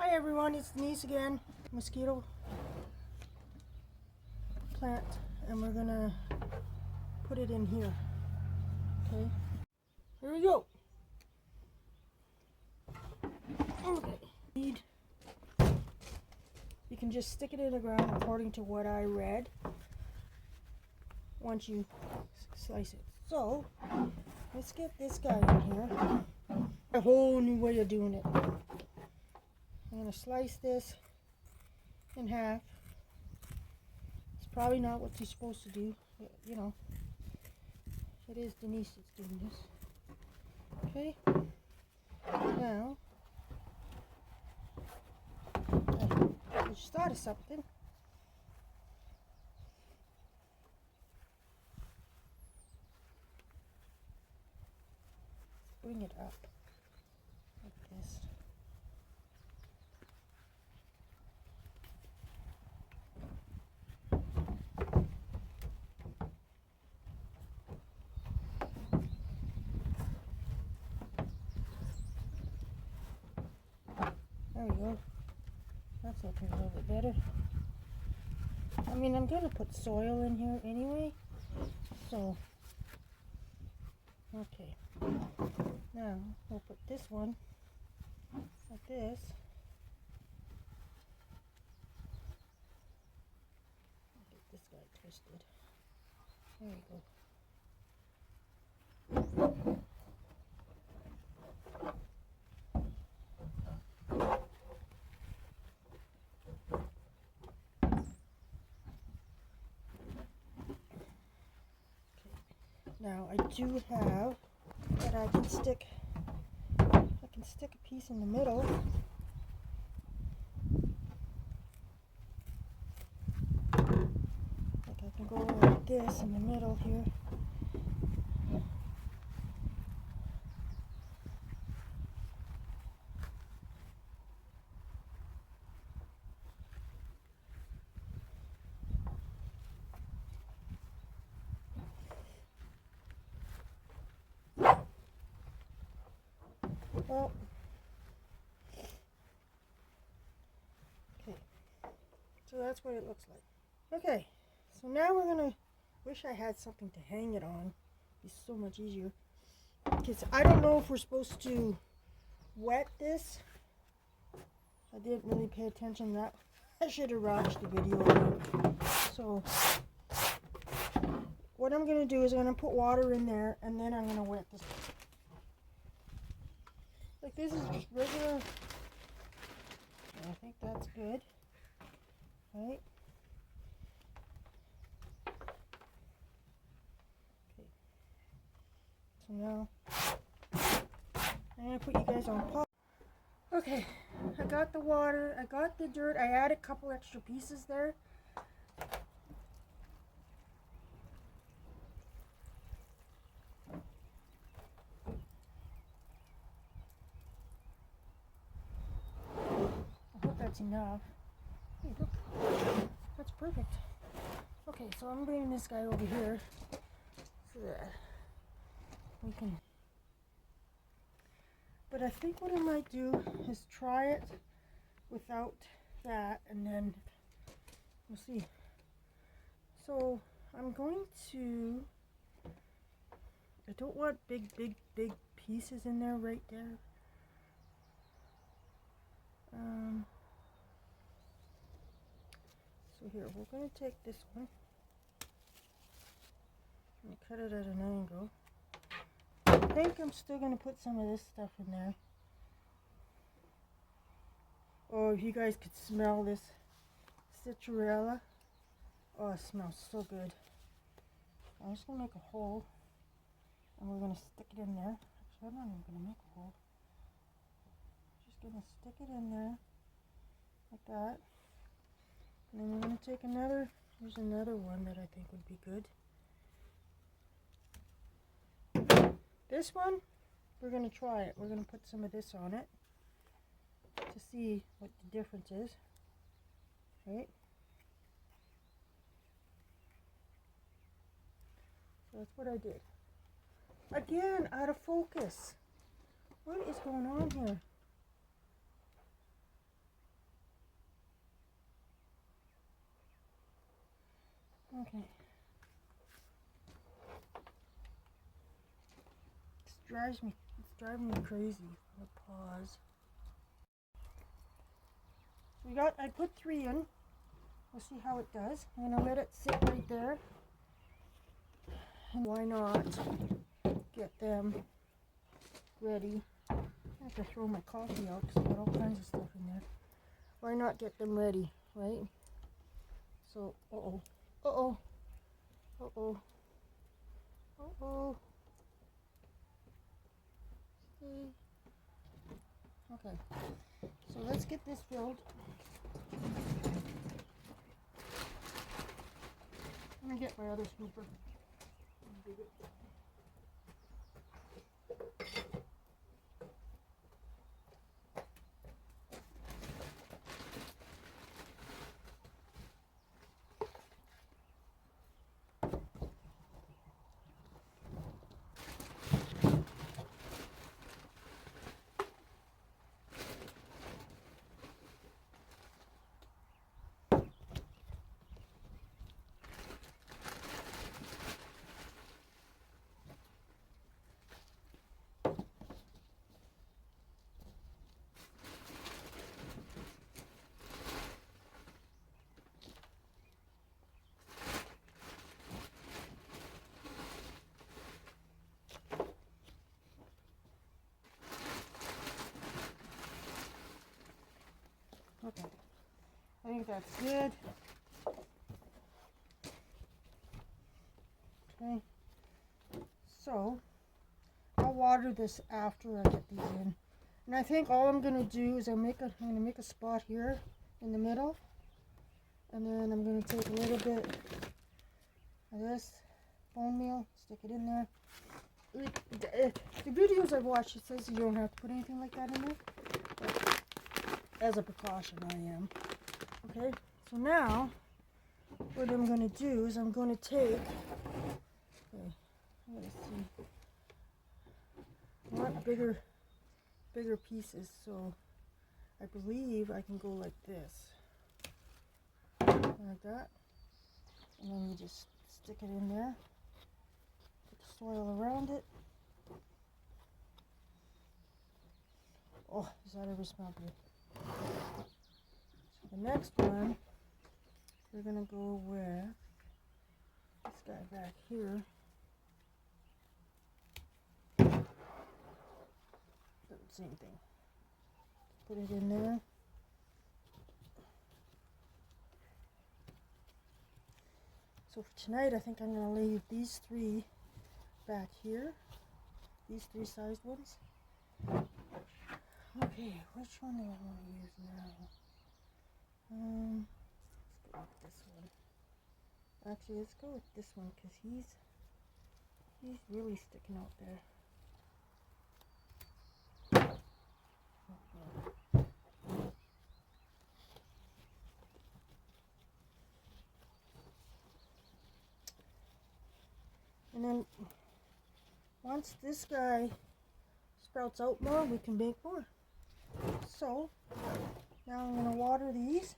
Hi everyone, it's Denise again, Mosquito plant, and we're gonna put it in here. Okay, here we go. Okay, you can just stick it in the ground according to what I read once you slice it. So let's get this guy in here. A whole new way of doing it. I'm gonna slice this in half. It's probably not what you're supposed to do, but you know, it is Denise that's doing this. Okay, now I just thought of something. Let's bring it up like this. There we go. That's looking a little bit better. I mean, I'm gonna put soil in here anyway, so okay. Now we'll put this one like this. Get this guy twisted. There we go. Now I do have that I can stick a piece in the middle. Like I can go like this in the middle here. Well, okay, so that's what it looks like. Okay, so now we're gonna, wish I had something to hang it on. It's so much easier. Because I don't know if we're supposed to wet this. I didn't really pay attention to that. I should have watched the video again. So what I'm gonna do is I'm gonna put water in there and then I'm gonna wet this. Like this is just regular. I think that's good. Right? Okay. So now I'm gonna put you guys on pause. Okay, I got the water, I got the dirt, I added a couple extra pieces there. I hope that's enough. Hey, look, that's perfect. Okay, so I'm bringing this guy over here so that we can, but I think what I might do is try it without that and then we'll see. So I'm going to, I don't want big pieces in there right there. So here, we're going to take this one and cut it at an angle. I think I'm still going to put some of this stuff in there. Oh, if you guys could smell this Citronella. Oh, it smells so good. I'm just going to make a hole and we're going to stick it in there. Actually, I'm not even going to make a hole. Just going to stick it in there like that. And then we're going to take another, here's another one that I think would be good. This one, we're going to try it. We're going to put some of this on it to see what the difference is. Right? So that's what I did. Again, out of focus. What is going on here? Okay. It's driving me crazy. I'll pause. So I put 3 in. We'll see how it does. I'm gonna let it sit right there. And why not get them ready? I have to throw my coffee out because I got all kinds of stuff in there. Why not get them ready, right? So, uh-oh, uh-oh, uh-oh, uh-oh. Okay, so let's get this filled. I'm gonna get my other scooper. Okay, I think that's good. Okay, so I'll water this after I get these in. And I think all I'm gonna do is I'm gonna make a spot here in the middle, and then I'm gonna take a little bit of this bone meal, stick it in there. The videos I've watched, it says you don't have to put anything like that in there. But as a precaution, I am. Okay, so now what I'm going to do is I'm going to take, okay, let's see, I want bigger pieces, so I believe I can go like this, like that, and then you just stick it in there, put the soil around it. Oh, does that ever smell good? The next one, we're going to go with this guy back here. Same thing. Put it in there. So for tonight, I think I'm going to leave these 3 back here. These 3 sized ones. Okay, which one do I want to use now? Let's go with this one. Actually, let's go with this one because he's really sticking out there. And then once this guy sprouts out more, we can make more. So now I'm going to water these.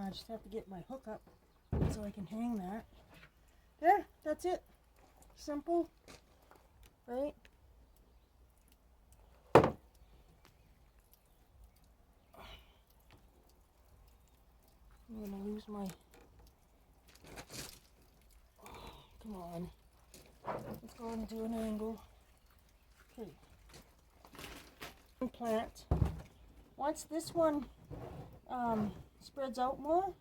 I just have to get my hook up so I can hang that. There, that's it. Simple, right? I'm gonna lose my, come on. Let's go and do an angle. Okay. Plant. Once this one spreads out more,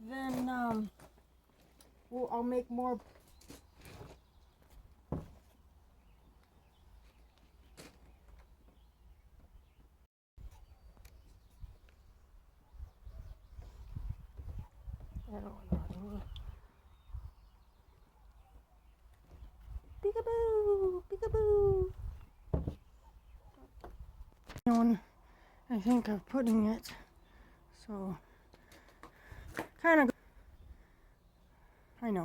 then I'll make more. I don't know. Peekaboo! Peekaboo! I think of putting it, so kind of, I know.